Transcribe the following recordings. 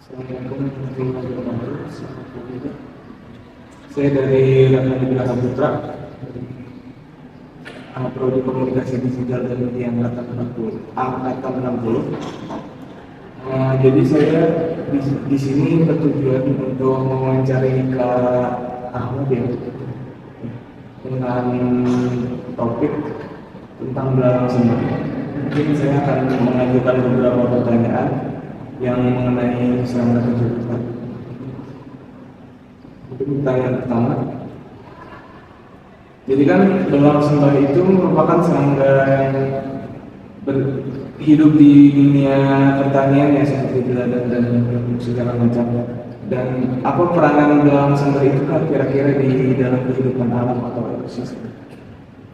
Assalamualaikum warahmatullahi wabarakatuh. Saya dari Ratna Wijaya Putra, Prodi Komunikasi Digital dan Media angkatan 60. Jadi saya di sini bertujuan untuk mewawancari Kak Ahmad ya dengan topik tentang belalang sumber. Mungkin saya akan mengajukan beberapa pertanyaan yang mengenai serangga tersebut. Untuk pertanyaan pertama, jadi kan belalang sumber itu merupakan serangga yang hidup di dunia pertanian ya, seperti belalang dan segala macam. Dan apa peranan belalang sumber itu kan kira-kira di dalam kehidupan alam atau ekosistem?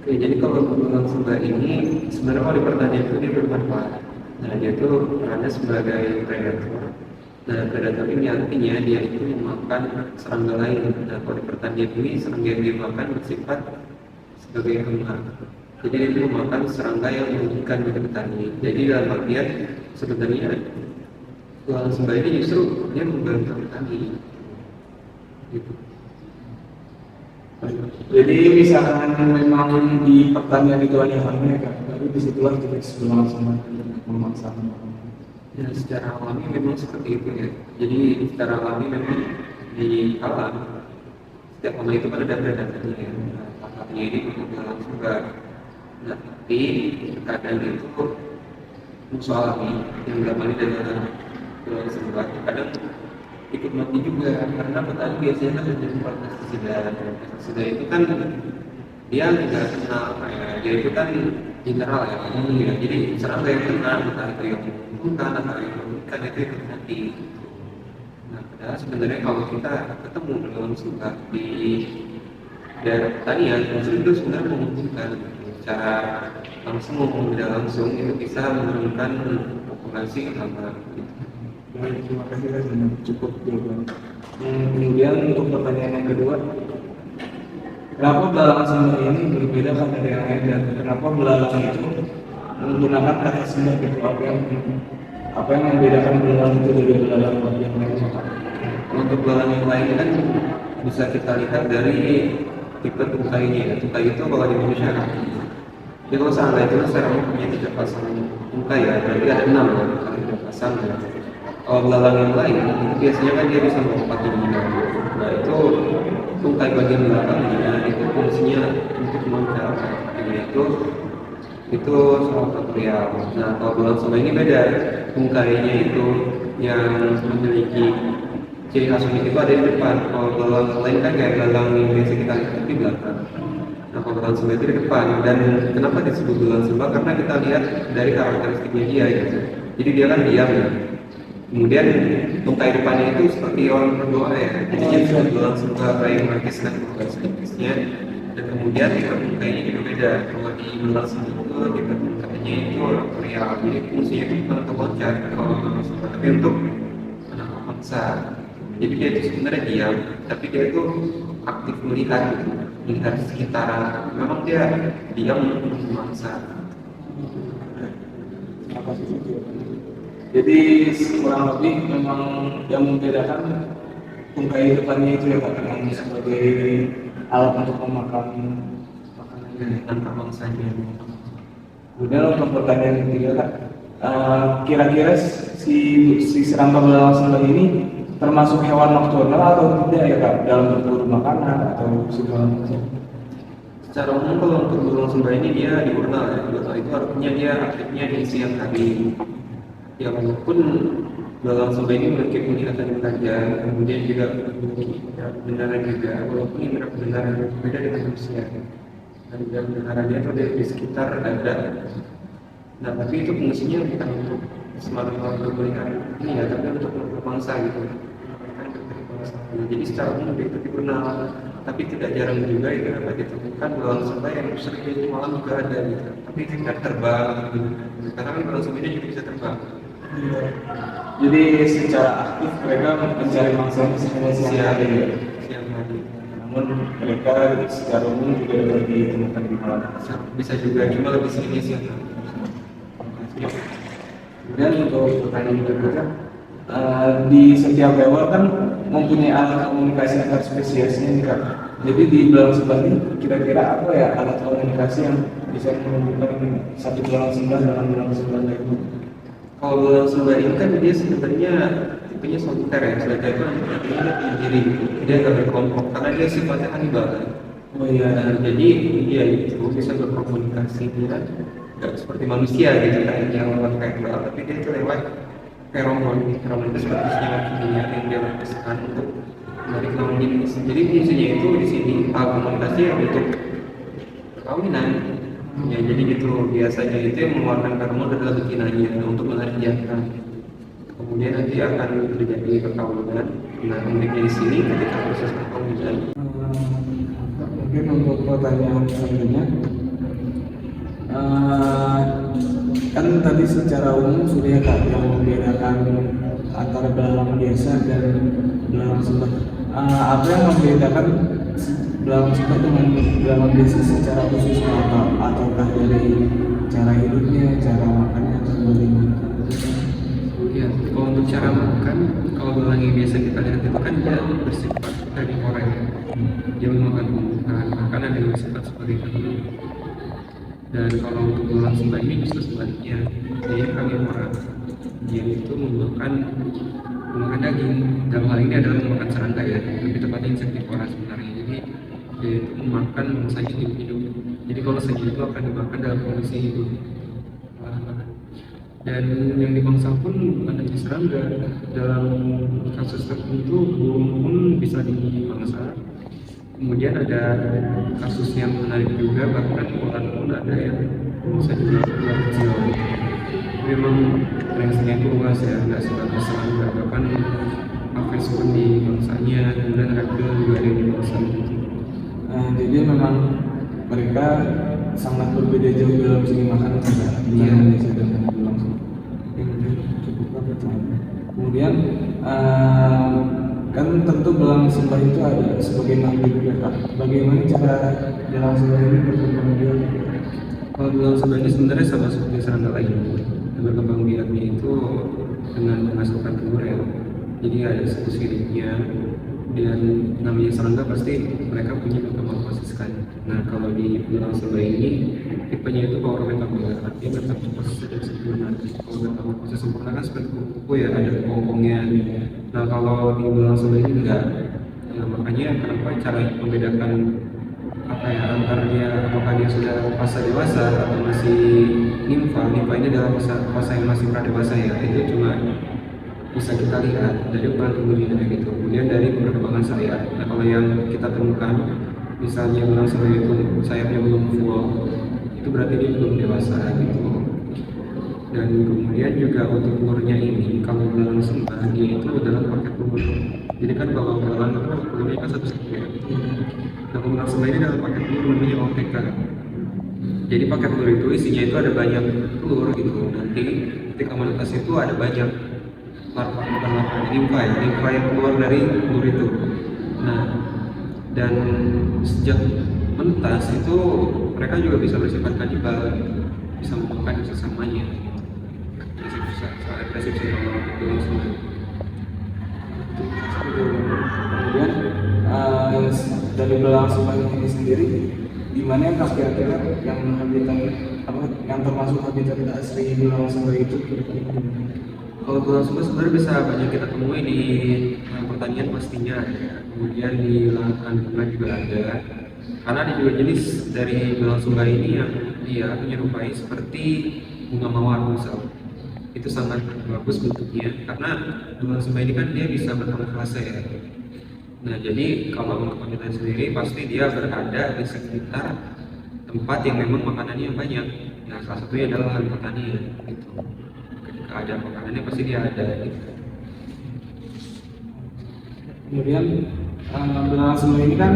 Oke, jadi kalau belalang sumber ini sebenarnya kalau di pertanian itu dia bermanfaat. Nah, dia itu perannya sebagai predator. Nah, predator ini artinya dia itu memakan serangga lain. Nah, kalau di pertanian ini serangga yang dimakan bersifat sebagai hama. Jadi dia itu memakan serangga yang merugikan bagi petani. Jadi dalam artian sebenarnya belalang sumber ini justru dia membantu petani. Gitu. Jadi misalkan memang di pertanian itu hanya hama kan, tapi disitulah kita belalang sumber memaksa. Ya, secara alami memang seperti itu ya. Jadi secara alami memang di alam setiap hama itu kan ada predatornya ya. Salah satunya ini belalang sumber. Nah, tapi terkadang itu musuh alami yang dalam hal ini adalah belalang sumber kadang ikut mati juga karena petani biasanya kan ada tempat pestisida itu kan dia nggak kenal dia itu kan general ya, jadi serangga yang kena entah itu yang menguntungkan atau yang merugikan itu ikut mati. Nah, padahal sebenarnya kalau kita ketemu dalam sumber di daerah pertanian justru itu sebenarnya menguntungkan secara langsung maupun tidak langsung itu bisa menurunkan populasi hama. Baik, terima kasih sudah cukup jawaban. Kemudian untuk pertanyaan yang kedua, kenapa belalang sumber ini berbeda kan dari yang lain dan kenapa belalang itu menggunakan kata sumber gitu? Apa yang membedakan belalang itu dari belalang yang lain? Untuk belalang yang lain kan bisa kita lihat dari tipe tungkainya. Tungkai itu kalau di Indonesia jadi kalau serangga itu secara umum punya 3 pasang tungkai ya, berarti ada 6 ya, kalau 3 pasang ya. Kalau belalang yang lain itu biasanya kan dia bisa melompat tingginya. Nah, itu tungkai bagian belakangnya itu fungsinya untuk mengejar itu soal faktorial. Nah, kalau belalang sumber ini beda, tungkainya itu yang memiliki ciri khas unik itu ada di depan. Kalau belalang lain kan kayak belalang yang biasa kita lihat di belakang. Nah, kalau belalang sumber itu di depan. Dan kenapa disebut belalang sumber? Karena kita lihat dari karakteristiknya dia gitu. Jadi dia kan diam ya. Kemudian tungkai depannya itu seperti orang berdoa ya, jadi dia disebut belalang sumber pragmatis dan progresifnya. Dan kemudian tipe tungkainya juga beda. Kalau di belalang sumber tipe tungkainya itu real, jadi fungsinya itu bukan untuk loncat kalau belalang sumber, tapi untuk menangkap mangsa. Jadi dia itu sebenarnya diam, tapi dia itu aktif melihat gitu, melihat sekitaran. Memang dia diam untuk mangsa. Jadi kurang lebih memang yang membedakan tungkai depannya itu ya Pak, yang sebagai alat untuk memakan makanan Tanpa mangsanya. Kemudian untuk pertanyaan ketiga Kak, kira-kira si serangga belalang sumber ini termasuk hewan nokturnal atau tidak ya Kak, dalam berburu makanan atau segala macam? Secara umum kalau untuk belalang sumber ini dia diurnal ya. Diurnal itu artinya dia aktifnya di siang hari. Ya, walaupun belalang sumber ini memiliki penglihatan yang tajam, kemudian juga memiliki pendengaran juga, walaupun indera pendengaran berbeda dengan manusia. Dan indera pendengarannya itu ada di sekitar dada. Nah, tapi itu fungsinya bukan untuk semata-mata untuk melihat ini ya, tapi untuk mangsa gitu. Jadi secara umum itu diurnal, tapi tidak jarang juga itu dapat ditemukan belalang sumber yang sering di malam juga ada gitu. Tapi tidak terbang gitu. Karena kan belalang sumber ini juga bisa terbang. Jadi secara aktif mereka mencari mangsa hanya siang hari. Siang hari. Namun mereka secara umum juga dapat ditemukan di malam. Bisa juga, cuma lebih seringnya siang hari. Kemudian untuk pertanyaan berikutnya, di setiap hewan kan mempunyai alat komunikasi antar spesiesnya nih Kak. Jadi di belalang sembah ini kira-kira apa ya alat komunikasi yang bisa menghubungkan satu belalang sembah dengan belalang sembah lainnya? Kalau belalang sembah ini kan dia sebenarnya tipenya soliter ya, soliter itu artinya dia sendiri, dia nggak berkelompok karena dia sifatnya kanibal kan. Oh iya. Jadi dia itu bisa berkomunikasi dia nggak seperti manusia gitu kan, yang lewat kayak belalang, tapi dia itu lewat feromon. Feromon itu seperti senyawa kimia yang dia lepaskan untuk menarik lawan jenis. Jadi fungsinya itu di sini komunikasi untuk perkawinan. Ya, jadi gitu biasanya itu yang mengeluarkan feromon adalah betinanya untuk menarik jantan. Kemudian nanti akan terjadi perkawinan. Nah, uniknya di sini ketika proses perkawinan. Mungkin untuk pertanyaan selanjutnya, kan tadi secara umum sudah ya Kak yang membedakan antara belalang biasa dan belalang sembah. Apa yang membedakan belalang sembah dengan belalang biasa secara khusus ataukah dari cara hidupnya, cara makannya atau bagaimana? Ya, kalau untuk cara makan, kalau belalang yang biasa kita lihat itu kan dia bersifat herbivora ya. Dia memakan tumbuhan, makanan yang bersifat sebagai herbivora. Dan kalau untuk belalang sembah ini justru sebaliknya, dia karnivora. Dia itu memakan daging. Dalam hal ini adalah memakan serangga ya, lebih tepatnya insektivora sebenarnya. Jadi dia itu memakan mangsanya hidup-hidup. Jadi kalau saja itu akan dimakan dalam kondisi hidup. Dan yang dimangsa pun bukan hanya serangga, dalam kasus tertentu burung pun bisa dimangsa. Kemudian ada kasus yang menarik juga, bahkan ular pun ada yang bisa juga ular kecil. Memang range-nya itu luas ya, nggak sebatas serangga, bahkan aves pun dimangsanya, kemudian reptil juga ada yang dimangsa. Jadi memang mereka sangat berbeda jauh dalam segi makanan juga. Iya. Indonesia dan belalang sembah. Cukup banget. Kemudian kan tentu belalang sembah itu ada sebagai makhluk juga Kak. Bagaimana cara belalang sembah ini berkembang biak? Kalau belalang sembah ini sebenarnya sama seperti serangga lain. Berkembang biaknya itu dengan menghasilkan telur ya. Jadi ada siklus hidupnya. Dan namanya serangga pasti mereka punya metamorfosis kan. Nah kalau di belalang sembah ini tipenya itu power metabola, artinya metamorfosis tidak sempurna. Kalau metamorfosis sempurna kan seperti kuku ya, ada kepompongnya. Nah kalau di belalang sembah ini enggak. Nah, makanya kenapa cara membedakan apa ya antara dia apakah dia sudah fase dewasa atau masih nimfa. Nimfa ini adalah fase yang masih pradewasa ya. Itu cuma bisa kita lihat dari ukuran tubuhnya gitu. Kemudian dari perkembangan sayap. Nah kalau yang kita temukan misalnya belalang sembah itu sayapnya belum full, itu berarti dia belum dewasa gitu. Dan kemudian juga untuk umurnya ini, kalau belalang sembah dia itu dalam paket telur. Jadi kan kalau belalang itu telurnya kan satu-satu ya. Nah belalang sembah ini dalam paket telur namanya OTK. Jadi paket telur itu isinya itu ada banyak telur gitu. Nanti ketika menetas itu ada banyak nimfa yang keluar dari telur itu. Nah, dan sejak menetas itu mereka juga bisa bersifat kanibal, bisa memakan sesamanya. Agresif sih kalau belalang sembah. Kemudian dari belalang sembah ini sendiri, di mana yang kira-kira yang habitat apa yang termasuk habitat asli belalang sembah itu kira-kira? Kalau belalang sembah sebenarnya bisa banyak kita temui di pertanian pastinya ada. Kemudian di lahan bunga juga ada. Karena ada juga jenis dari belalang sembah ini yang dia menyerupai seperti bunga mawar misal. Itu sangat bagus bentuknya karena belalang sembah ini kan dia bisa berkamuflase ya. Nah jadi kalau untuk habitat sendiri pasti dia berada di sekitar tempat yang memang makanannya banyak. Nah salah satunya adalah lahan pertanian gitu. Ada makanannya pasti dia ada gitu. Kemudian belalang sembah ini kan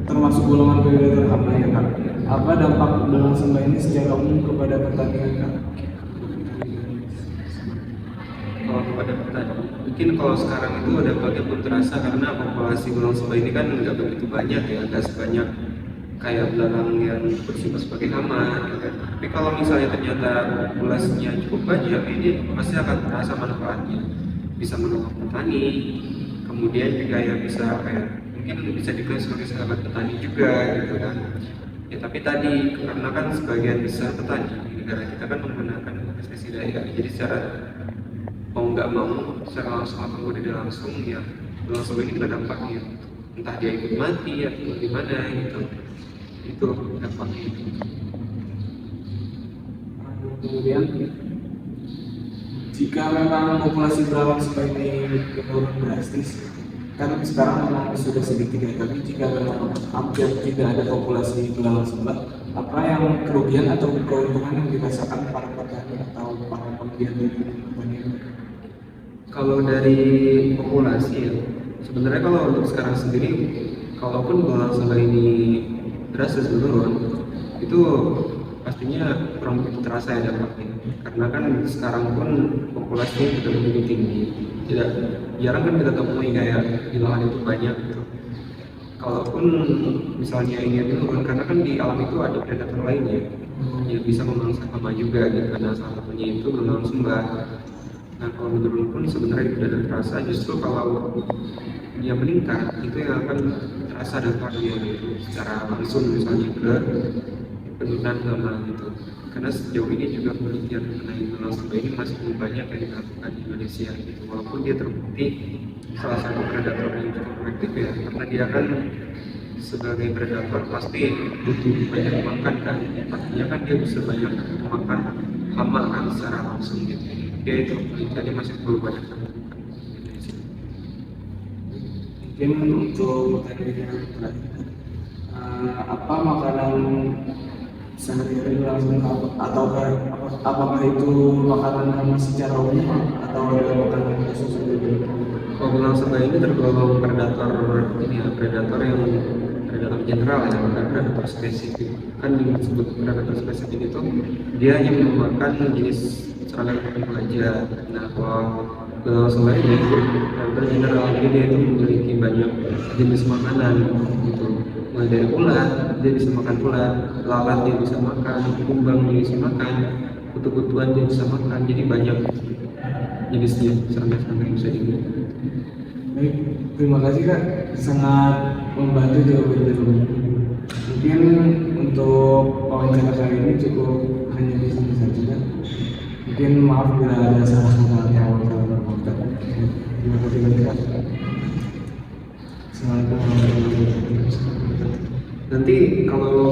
termasuk golongan predator hama ya Kak. Apa dampak belalang sembah ini secara umum kepada pertanian Kak? Kalau kepada petani, mungkin kalau sekarang itu ada banyak belum terasa karena populasi belalang sembah ini kan nggak begitu banyak ya, nggak sebanyak kayak belalang yang bersifat sebagai hama ya kan. Tapi kalau misalnya ternyata populasinya cukup banyak, ini pasti akan terasa manfaatnya. bisa menolong petani, kemudian juga ya bisa apa ya, mungkin bisa diklaim sebagai sahabat petani juga gitu kan. Ya tapi tadi karena kan sebagian besar petani di negara kita kan menggunakan pestisida ya, jadi secara mau nggak mau, secara langsung ataupun tidak langsung ya langsung ini kena dampaknya, entah dia ikut mati atau bagaimana gitu, itu dampaknya. Kemudian jika memang populasi berawak seperti ini menurun drastis, kan sekarang memang sudah sedikit ya, tapi jika memang hampir tidak ada populasi belalang sebelah, apa yang kerugian atau keuntungan yang dirasakan para petani atau para penggiat di pertanian? Kalau dari populasi ya, sebenarnya kalau untuk sekarang sendiri, kalaupun belalang sebelah ini drastis menurun, itu pastinya kurang begitu terasa ya dampaknya. Karena kan sekarang pun populasinya sudah begitu tinggi, tidak jarang kan kita temui kayak di lahan itu banyak gitu. Kalaupun misalnya ini menurun, karena kan di alam itu ada predator lainnya yang bisa memangsa hama juga gitu. Karena salah satunya itu belalang sembah. Nah kalau menurun pun sebenarnya tidak ada terasa, justru kalau dia meningkat itu yang akan terasa dampaknya gitu, secara langsung misalnya ke penurunan hama gitu. Karena sejauh ini juga penelitian mengenai belalang sembah ini masih belum banyak yang dilakukan di Indonesia gitu, walaupun dia terbukti salah satu predator yang cukup efektif ya, karena dia kan sebagai predator pasti butuh banyak makan kan, artinya kan dia bisa banyak makan hama kan secara langsung gitu. Dia itu penelitiannya masih belum banyak yang dilakukan di Indonesia. Mungkin untuk pertanyaan terakhir, apa makanan sehari-hari langsung apakah itu makanan secara umum atau ada makanan khusus juga? Kalau belalang sembah ini tergolong predator ini ya, predator general ya, bukan predator spesifik. Kan disebut predator spesifik itu dia hanya memakan jenis serangga tertentu aja. Nah kalau belalang sembah ini predator general, jadi dia itu memiliki banyak jenis makanan gitu. Mulai dari ulat, dia bisa makan ulat, lalat dia bisa makan, kumbang dia bisa makan, kutu-kutuan dia bisa makan, jadi banyak jenisnya serangga-serangga yang bisa dimakan. Baik, terima kasih Kak, sangat membantu jawaban-jawaban. Mungkin untuk wawancara kali ini cukup hanya di sini saja Kak. Mungkin maaf bila ada salah kata yang terima kasih banyak Kak. Assalamualaikum warahmatullahi wabarakatuh. Nanti kalau